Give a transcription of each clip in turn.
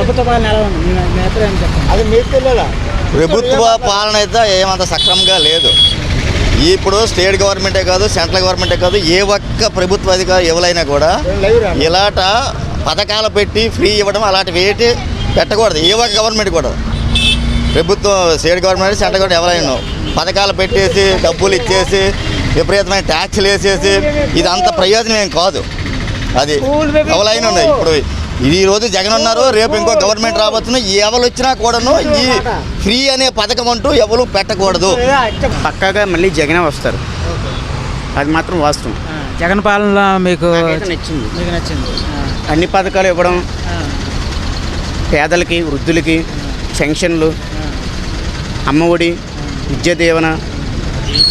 ప్రభుత్వ పాలన ఎలా ఉంది? మీ అభిప్రాయం చెప్పండి. అది మీకు తెలియదా? ప్రభుత్వ పాలన అయితే ఏమంత సక్రమంగా లేదు. ఇప్పుడు స్టేట్ గవర్నమెంటే కాదు, సెంట్రల్ గవర్నమెంటే కాదు, ఏ ఒక్క ప్రభుత్వ అధికారి ఎవరైనా కూడా ఇలాట పథకాలు పెట్టి ఫ్రీ ఇవ్వడం అలాంటివి ఏంటి పెట్టకూడదు. ఏ ఒక్క గవర్నమెంట్ కూడా, ప్రభుత్వం స్టేట్ గవర్నమెంట్ సెంట్రల్ గవర్నమెంట్ ఎవరైనా పథకాలు పెట్టేసి డబ్బులు ఇచ్చేసి విపరీతమైన ట్యాక్స్లు వేసేసి ఇదంతా ప్రయోజనం ఏం కాదు. అది ఎవరైనా ఉన్నాయి. ఇప్పుడు ఈ రోజు జగన్ ఉన్నారు, రేపు ఇంకో గవర్నమెంట్ రాబోతున్నా, ఎవరు వచ్చినా కూడాను ఈ ఫ్రీ అనే పథకం అంటూ ఎవరు పెట్టకూడదు. పక్కాగా మళ్ళీ జగనే వస్తారు, అది మాత్రం వాస్తవం. జగన్ పాలన మీకు నచ్చింది. మీకు నచ్చింది? అన్ని పథకాలు ఇవ్వడం, పేదలకి వృద్ధులకి పెన్షన్లు, అమ్మఒడి, విద్యా దీవెన,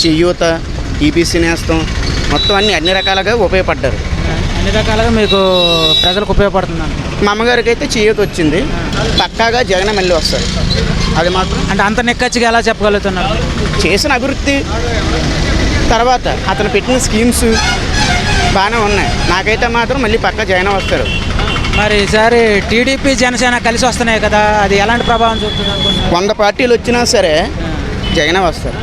చేయూత, ఈబీసీ నేస్తం, మొత్తం అన్ని రకాలుగా ఉపయోగపడ్డారు. అన్ని రకాలుగా మీకు ప్రజలకు ఉపయోగపడుతుందండి. మా అమ్మగారికి అయితే చేయూత వచ్చింది. పక్కాగా జగన్ మళ్ళీ వస్తారు, అది మాత్రం. అంటే అంత నిక్కచ్చిగా ఎలా చెప్పగలుగుతున్నారు? చేసిన అభివృద్ధి తర్వాత అతను పెట్టిన స్కీమ్స్ బాగానే ఉన్నాయి. నాకైతే మాత్రం మళ్ళీ పక్కా జగన్ వస్తారు. మరి ఈసారి టీడీపీ జనసేన కలిసి వస్తున్నాయి కదా, అది ఎలాంటి ప్రభావం చూపుతుంది అనుకుంటున్నారు? 100 పార్టీలు వచ్చినా సరే జగనే వస్తారు.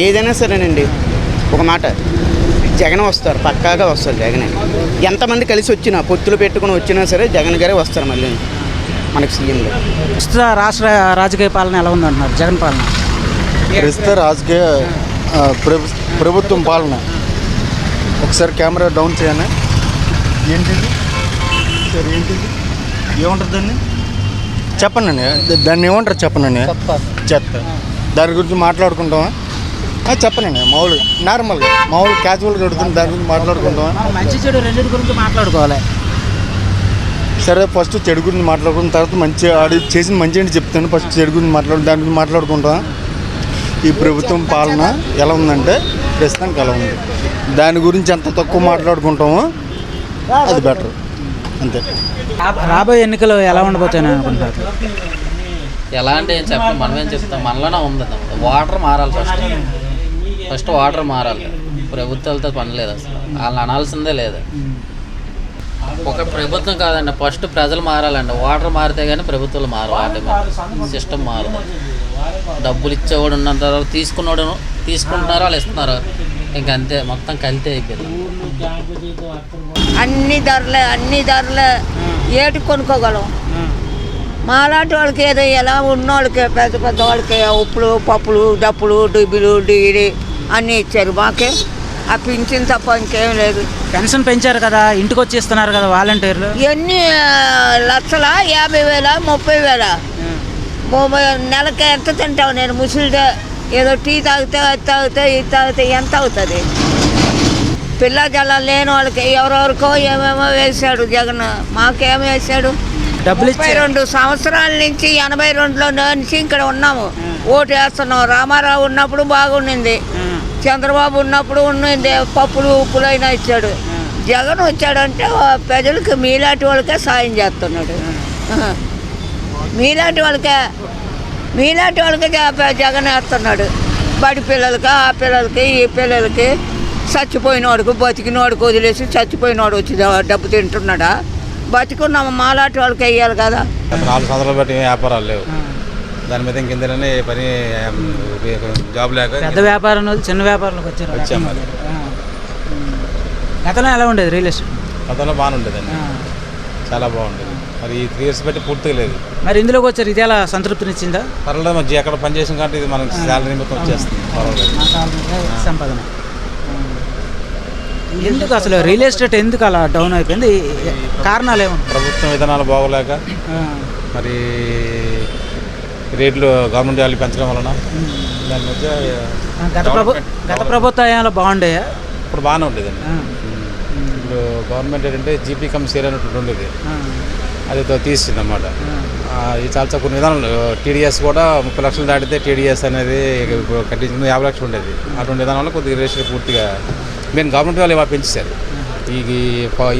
ఏదైనా సరేనండి, ఒక మాట, జగన్ వస్తారు, పక్కాగా వస్తారు జగనే. ఎంతమంది కలిసి వచ్చినా, పొత్తులు పెట్టుకుని వచ్చినా సరే జగన్ గారే వస్తారు మళ్ళీ మనకి సీఎంగా. ప్రస్తుత రాష్ట్ర రాజకీయ పాలన ఎలా ఉందంటున్నారు? జగన్ పాలన, ప్రస్తుత రాజకీయ ప్రభుత్వం పాలన. ఒకసారి కెమెరా డౌన్ చేయనా? ఏంటిది సరే, ఏంటిది ఏమంటారు దాన్ని? చెప్పండి, దాన్ని ఏమంటారు చెప్పనండి. చెత్త. దాని గురించి మాట్లాడుకుంటామా? చెప్పనండి. నార్మల్గా క్యాజువల్గా అడుగుతుంది, దాని గురించి మాట్లాడుకుంటామా? మంచి చెడు రెండింటి గురించి మాట్లాడుకోవాలి. సరే, ఫస్ట్ చెడు గురించి మాట్లాడుకున్న తర్వాత మంచి ఆడి చేసిన మంచి ఏంటి చెప్తాను. ఫస్ట్ చెడు గురించి దాని గురించి మాట్లాడుకుంటామా? ఈ ప్రభుత్వం పాలన ఎలా ఉందంటే ప్రస్తుతానికి ఎలా ఉంది, దాని గురించి ఎంత తక్కువ మాట్లాడుకుంటామో అది బెటర్, అంతే. రాబోయే ఎన్నికలు ఎలా ఉండబోతాయని అనుకుంటున్నారు? ఎలా అంటే ఏం చెప్పాలి, మనమేం చెప్తాం, మనలోనే ఉంది. వాటర్ మారాలి, ఫస్ట్ వాటర్ మారాలి. ప్రభుత్వాలతో పని లేదు, అసలు వాళ్ళని అనాల్సిందే లేదు. ఒక ప్రభుత్వం కాదండి, ఫస్ట్ ప్రజలు మారాలండి. వాటర్ మారితే కానీ ప్రభుత్వాలు మారు, ఆటోమేటిక్ సిస్టమ్ మారదు. డబ్బులు ఇచ్చేవాడు ఉన్నంత తీసుకుంటున్నారు, వాళ్ళు ఇస్తున్నారు, ఇంకంతే, మొత్తం కలితే అయిపోయింది. అన్ని ధరలే ఏటి కొనుక్కోగలం. మాలాంటి వాళ్ళకి ఏదో ఎలా ఉన్నోళ్ళకి, పెద్ద వాళ్ళకి ఉప్పులు, పప్పులు, డప్పులు, డిబ్బిలు, డీడి అన్నీ ఇచ్చారు. మాకే ఆ పింఛన్ తప్ప ఇంకేం లేదు. పెన్షన్ పెంచారు కదా, ఇంటికి వచ్చి ఇస్తున్నారు కదా వాలంటీర్లు. ఎన్ని లక్షల 50,000, 30,000? నెలకి ఎంత తింటావు? నేను ముసలిదే, ఏదో టీ తాగితే అది తాగితే ఇది తాగితే ఎంత అవుతుంది? పిల్ల జల్లం లేని వాళ్ళకి ఎవరెవరికో ఏమేమో వేశాడు జగన్. మాకేమో వేశాడు? 32 సంవత్సరాల నుంచి 82లో నుంచి ఇక్కడ ఉన్నాము, ఓటు వేస్తున్నాం. రామారావు ఉన్నప్పుడు బాగుండింది, చంద్రబాబు ఉన్నప్పుడు ఉన్నింది, పప్పులు ఉప్పులు అయినా ఇచ్చాడు. జగన్ వచ్చాడంటే ప్రజలకు మీలాంటి వాళ్ళకే సాయం చేస్తున్నాడు. మీలాంటి వాళ్ళకే జగన్ వేస్తున్నాడు. బడి పిల్లలకి, ఆ పిల్లలకి, ఈ పిల్లలకి. చచ్చిపోయినోడుకు, బతికినోడుకు వదిలేసి చచ్చిపోయినోడు వచ్చి డబ్బు తింటున్నాడా? బతికున్నాము మాలాంటి వాళ్ళకి వేయాలి కదా. 4 సంవత్సరాలు బట్టి వ్యాపారాలు లేవు, దాని మీద ఇంకెందుకనే పని జాబ్ లేక పెద్ద వ్యాపారం చిన్న వ్యాపారంలోకి వచ్చాము. గతంలో ఎలా ఉండేది రియల్ ఎస్టేట్? గతంలో బాగానే ఉండేదండి, చాలా బాగుండేది. మరి ఈ 3 years బట్టి పూర్తిగా లేదు. మరి ఇందులోకి వచ్చారు, ఇది ఎలా సంతృప్తినిచ్చిందా? పర్వాలేదు, మంచి ఎక్కడ పని చేసిన కాబట్టి ఇది మనకి శాలరీ మొత్తం వచ్చేస్తుంది, పర్వాలేదు. సంపాదన. ఎందుకు అసలు రియల్ ఎస్టేట్ ఎందుకు అలా డౌన్ అయిపోయింది? కారణాలు ఏమన్నా? ప్రభుత్వం విధానాలు బాగోలేక, మరి రేట్లు గవర్నమెంట్ వాళ్ళు పెంచడం వలన. దాని మధ్య గత ప్రభుత్వాలు బాగుండేయా? ఇప్పుడు బాగానే ఉండేదండి. ఇప్పుడు గవర్నమెంట్ ఏంటంటే జీపీ కమ్ షేర్ అనేటువంటి ఉండేది, అది తీసింది అన్నమాట. ఇది చాలా కొన్ని విధానాలు. టీడీఎస్ కూడా 30 లక్షలు దాటితే టీడీఎస్ అనేది కట్టించింది 50 లక్షలు ఉండేది. అటువంటి విధానంలో కొద్దిగా రిజిస్టర్ పూర్తిగా మెయిన్ గవర్నమెంట్ వాళ్ళు ఇవాళ పెంచేశారు. ఈ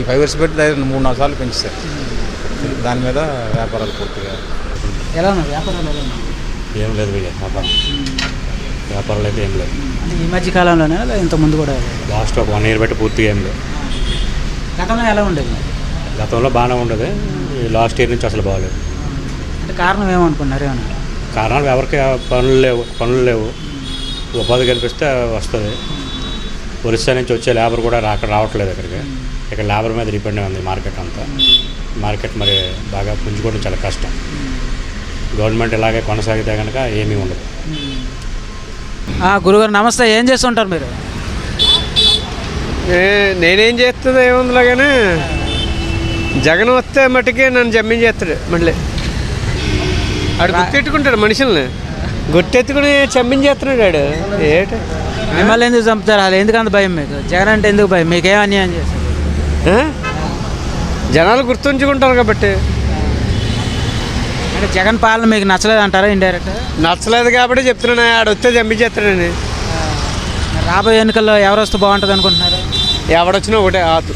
5 years పెట్టి 3-4 సార్లు పెంచేశారు. దాని మీద వ్యాపారాలు పూర్తిగా ఎలా ఉన్నాయి? వ్యాపారాలు ఎలా ఉన్నాయి? ఏం లేదు, వ్యాపారాలు అయితే ఏం లేదు. ఈ మధ్య కాలంలోనే ఇంత ముందు కూడా లాస్ట్ ఒక 1 year బట్టి పూర్తిగా ఏం లేదు. గతంలో ఎలా ఉండేది? గతంలో బాగానే ఉండదు, ఈ లాస్ట్ ఇయర్ నుంచి అసలు బాగాలేదు. అంటే కారణం ఏమనుకున్నారు? ఏమన్నా కారణాలు ఎవరికి పనులు లేవు. ఉపాధి కల్పిస్తే వస్తుంది. ఒరిస్సా నుంచి వచ్చే లేబర్ కూడా రావట్లేదు ఇక్కడికి. ఇక్కడ లేబర్ మీద డిపెండ్ ఉంది మార్కెట్ అంతా. మార్కెట్ మరి బాగా పుంజుకోవడం చాలా కష్టం. గవర్నమెంట్ ఇలాగే కొనసాగితే కనుక ఏమీ ఉండదు. గురుగారు నమస్తే. ఏం చేస్తుంటారు మీరు? నేనేం చేస్తుందో ఏముందిలో కానీ జగన్ వస్తే మట్టుకే నన్ను చంపించేస్తాడు. మళ్ళీ ఆడు గుర్తెట్టుకుంటాడు మనుషుల్ని, గుర్తెత్తుకుని చంపించేస్తున్నాడు ఆడు. ఏట మిమ్మల్ని ఎందుకు చంపుతారు? అది ఎందుకంత భయం మీకు? జగన్ అంటే ఎందుకు భయం? మీకేం అన్యాయం చేస్తారు? జనాలు గుర్తుంచుకుంటారు కాబట్టి. అంటే జగన్ పాలన మీకు నచ్చలేదు అంటారా? ఇండైరెక్ట్ నచ్చలేదు కాబట్టి చెప్తున్నాను, ఆడు వస్తే చంపించేస్తాడని. రాబోయే ఎన్నికల్లో ఎవరు వస్తే బాగుంటుంది అనుకుంటున్నారు? ఎవడొచ్చినా ఒకటే ఆతు.